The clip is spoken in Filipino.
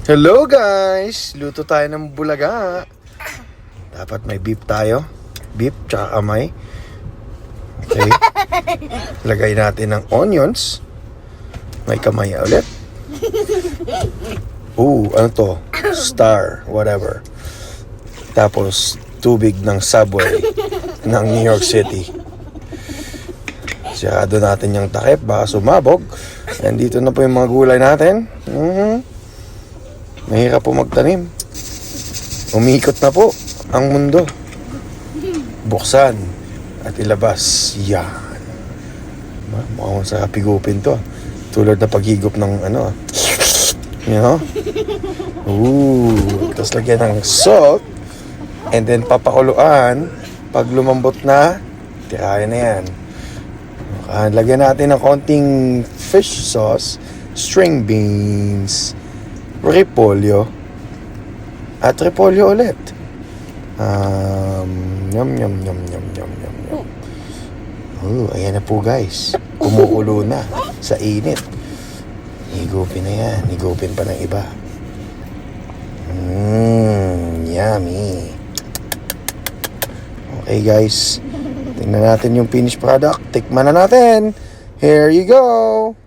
Hello guys! Luto tayo ng bulaga. Dapat may beef tayo. Beef tsaka kamay. Okay. Lagay natin ng onions. May kamay ulit. Ano to? Star, whatever. Tapos tubig ng Subway ng New York City. Siyado natin yung takip, baka sumabog. And dito na po yung mga gulay natin. Mahirap po magtanim. Umikot na po ang mundo. Buksan at ilabas. Yan. Mukhang sa pigupin to. Tulad na paghigop ng you know? Tapos lagyan ng salt. And then papakuluan. Pag lumambot na, tirayan na yan. Lagyan natin ng konting fish sauce, string beans, repolyo, at repolyo ulit. Yum. Ayan na po guys. Kumukulo na sa init. Higupin na yan. Higupin pa ng iba. Yummy. Okay guys. Tingnan natin yung finished product. Tikman na natin. Here you go.